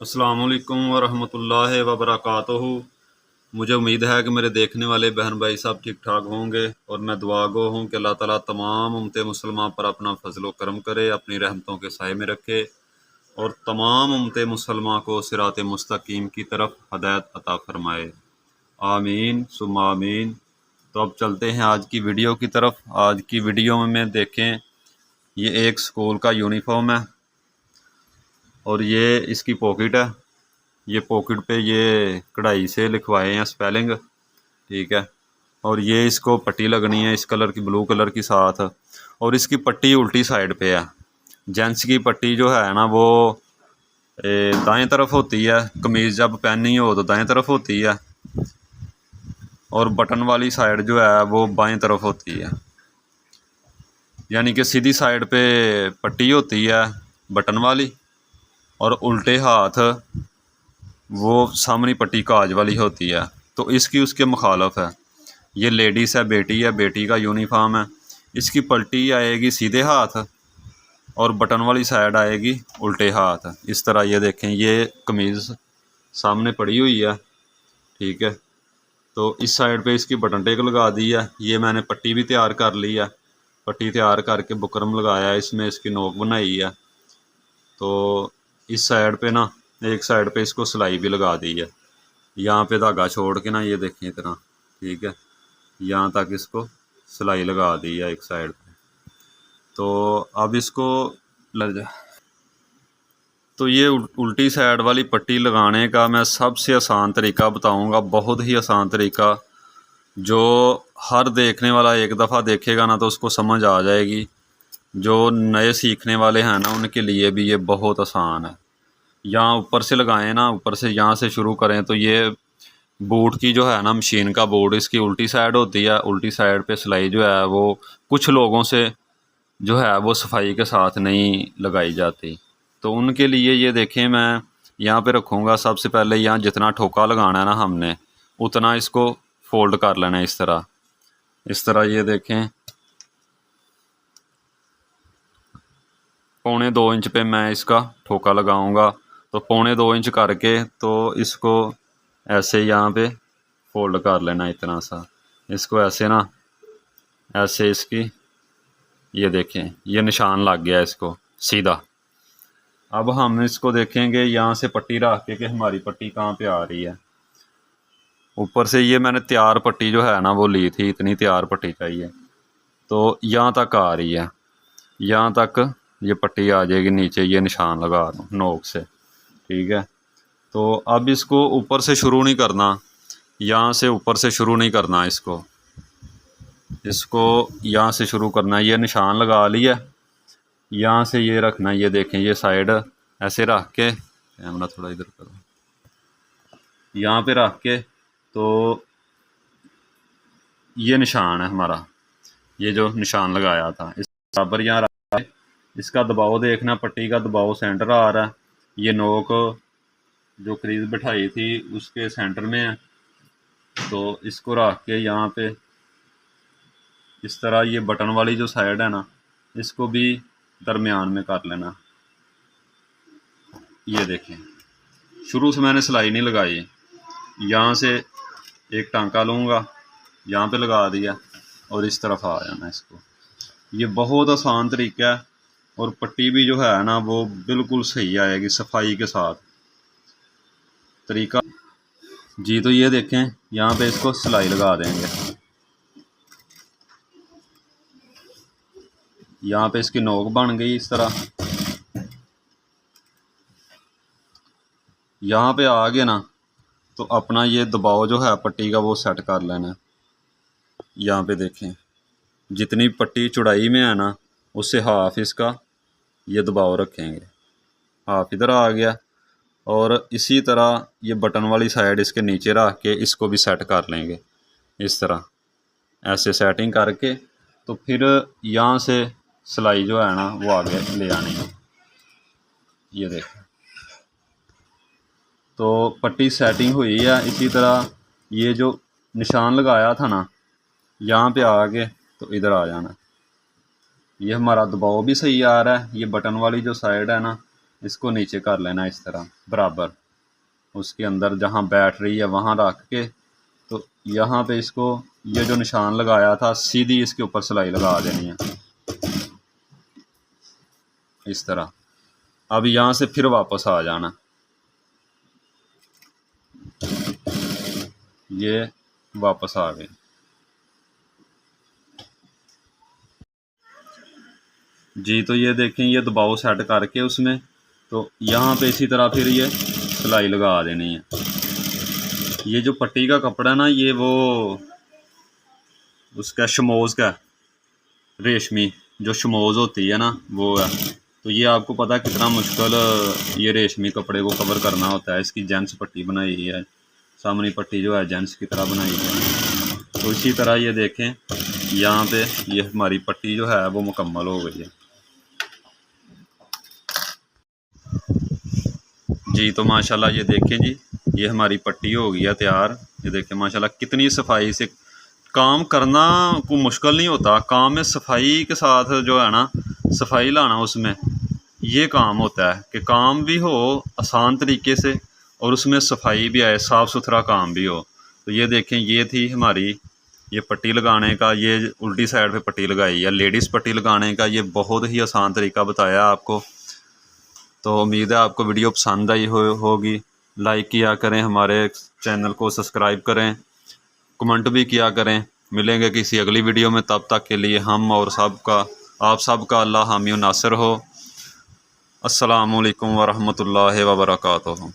अस्सलामुअलैकुम वरहमतुल्लाहि वबरकातुहू। मुझे उम्मीद है कि मेरे देखने वाले बहन भाई सब ठीक ठाक होंगे और मैं दुआ गो हूँ कि अल्लाह ताला तमाम उम्मते मुसलमान पर अपना फजल व करम करे, अपनी रहमतों के साए में रखे और तमाम उम्मते मुसलमान को सिरात मुस्तकीम की तरफ हदायत अता फरमाए। आमीन सुम्मा आमीन। तो अब चलते हैं आज की वीडियो की तरफ। आज की वीडियो में देखें, ये एक स्कूल का यूनिफॉर्म है और ये इसकी पॉकेट है। ये पॉकेट पे ये कढ़ाई से लिखवाए हैं स्पेलिंग, ठीक है। और ये इसको पट्टी लगनी है इस कलर की, ब्लू कलर की साथ। और इसकी पट्टी उल्टी साइड पे है। जेंट्स की पट्टी जो है ना वो दाएं तरफ होती है, कमीज़ जब पहनी हो तो दाएं तरफ होती है, और बटन वाली साइड जो है वो बाएं तरफ होती है। यानी कि सीधी साइड पे पट्टी होती है बटन वाली, और उल्टे हाथ वो सामने पट्टी काज वाली होती है। तो इसकी उसके मुखालफ है। ये लेडीज़ है, बेटी का यूनिफॉर्म है। इसकी पट्टी आएगी सीधे हाथ और बटन वाली साइड आएगी उल्टे हाथ। इस तरह ये देखें, ये कमीज़ सामने पड़ी हुई है, ठीक है। तो इस साइड पे इसकी बटन टेक लगा दी है। ये मैंने पट्टी भी तैयार कर ली है। पट्टी तैयार करके बुकरम लगाया है, इसमें इसकी नोक बनाई है। तो इस साइड पे ना, एक साइड पे इसको सिलाई भी लगा दी है। यहाँ पे धागा छोड़ के ना, ये देखें इतना, ठीक है, यहाँ तक इसको सिलाई लगा दी है एक साइड पे। तो अब इसको लग जा। तो ये उल्टी साइड वाली पट्टी लगाने का मैं सबसे आसान तरीका बताऊंगा, बहुत ही आसान तरीका, जो हर देखने वाला एक दफ़ा देखेगा ना तो उसको समझ आ जाएगी। जो नए सीखने वाले हैं ना उनके लिए भी ये बहुत आसान है। यहाँ ऊपर से लगाएं ना, ऊपर से यहाँ से शुरू करें तो ये बूट की जो है ना, मशीन का बोर्ड इसकी उल्टी साइड होती है। उल्टी साइड पे सिलाई जो है वो कुछ लोगों से जो है वो सफाई के साथ नहीं लगाई जाती। तो उनके लिए ये देखें, मैं यहाँ पे रखूँगा। सबसे पहले यहाँ जितना ठोका लगाना है ना हमने, उतना इसको फोल्ड कर लेना है इस तरह ये देखें, 1.25 इंच पे मैं इसका ठोका लगाऊंगा। तो 1.25 इंच करके तो इसको ऐसे यहाँ पे फोल्ड कर लेना इतना सा। इसको ऐसे ना, ऐसे इसकी, ये देखें ये निशान लग गया इसको सीधा। अब हम इसको देखेंगे यहाँ से पट्टी रख के कि हमारी पट्टी कहाँ पे आ रही है। ऊपर से ये मैंने तैयार पट्टी जो है ना वो ली थी, इतनी तैयार पट्टी चाहिए। तो यहाँ तक आ रही है, यहाँ तक ये पट्टी आ जाएगी नीचे। ये निशान लगा दूँ नोक से, ठीक है। तो अब इसको ऊपर से शुरू नहीं करना, यहाँ से ऊपर से शुरू नहीं करना, इसको यहाँ से शुरू करना है। ये निशान लगा लिया, यहाँ से ये रखना। ये देखें ये साइड ऐसे रख के, कैमरा थोड़ा इधर करो, यहाँ पे रख के तो ये निशान है हमारा, ये जो निशान लगाया था इस बराबर यहाँ रख के इसका दबाव देखना, पट्टी का दबाव सेंटर आ रहा है। ये नोक जो क्रीज बिठाई थी उसके सेंटर में है। तो इसको रख के यहाँ पे इस तरह ये बटन वाली जो साइड है ना, इसको भी दरमियान में कर लेना। ये देखें, शुरू से मैंने सिलाई नहीं लगाई। यहाँ से एक टांका लूँगा, यहाँ पे लगा दिया और इस तरफ आ जाना इसको। ये बहुत आसान तरीका है और पट्टी भी जो है ना वो बिल्कुल सही आएगी सफाई के साथ तरीका जी। तो ये देखें, यहाँ पे इसको सिलाई लगा देंगे। यहाँ पे इसकी नोक बन गई इस तरह। यहाँ पे आ गए ना तो अपना ये दबाव जो है पट्टी का वो सेट कर लेना है। यहाँ पे देखें, जितनी पट्टी चौड़ाई में है ना उससे हाफ इसका ये दबाव रखेंगे। हाफ इधर आ गया, और इसी तरह ये बटन वाली साइड इसके नीचे रख के इसको भी सेट कर लेंगे इस तरह। ऐसे सेटिंग करके तो फिर यहाँ से सिलाई जो है ना वो आगे ले आनी है। ये देखें, तो पट्टी सेटिंग हुई है। इसी तरह ये जो निशान लगाया था ना, यहाँ पे आके तो इधर आ जाना। ये हमारा दबाव भी सही आ रहा है। ये बटन वाली जो साइड है ना इसको नीचे कर लेना इस तरह बराबर, उसके अंदर जहाँ बैठ रही है वहाँ रख के, तो यहाँ पे इसको ये जो निशान लगाया था सीधी इसके ऊपर सिलाई लगा देनी है इस तरह। अब यहाँ से फिर वापस आ जाना, ये वापस आ गई। जी तो ये देखें, ये दबाव सेट करके उसमें, तो यहाँ पे इसी तरह फिर ये सिलाई लगा देनी है। ये जो पट्टी का कपड़ा ना, ये वो उसका शमोज़ का रेशमी जो शमोज़ होती है ना वो है। तो ये आपको पता है कितना मुश्किल ये रेशमी कपड़े को कवर करना होता है। इसकी जेंट्स पट्टी बनाई है, सामने पट्टी जो है जेंट्स की तरह बनाई है। तो इसी तरह ये देखें, यहाँ पे ये हमारी पट्टी जो है वो मुकम्मल हो गई है। जी तो माशाल्लाह ये देखें जी, ये हमारी पट्टी हो गई है तैयार। ये देखें माशाल्लाह कितनी सफाई से काम करना को मुश्किल नहीं होता। काम में सफाई के साथ जो है ना, सफाई लाना उसमें ये काम होता है कि काम भी हो आसान तरीके से और उसमें सफाई भी आए, साफ़ सुथरा काम भी हो। तो ये देखें, ये थी हमारी ये पट्टी लगाने का, ये उल्टी साइड पे पट्टी लगाई है। लेडीज़ पट्टी लगाने का ये बहुत ही आसान तरीका बताया आपको। तो उम्मीद है आपको वीडियो पसंद आई होगी। लाइक किया करें, हमारे चैनल को सब्सक्राइब करें, कमेंट भी किया करें। मिलेंगे किसी अगली वीडियो में, तब तक के लिए हम और आप सबका अल्लाह हामी नासिर हो। अस्सलामु अलैकुम वरहमतुल्लाहि वबरकातुहू।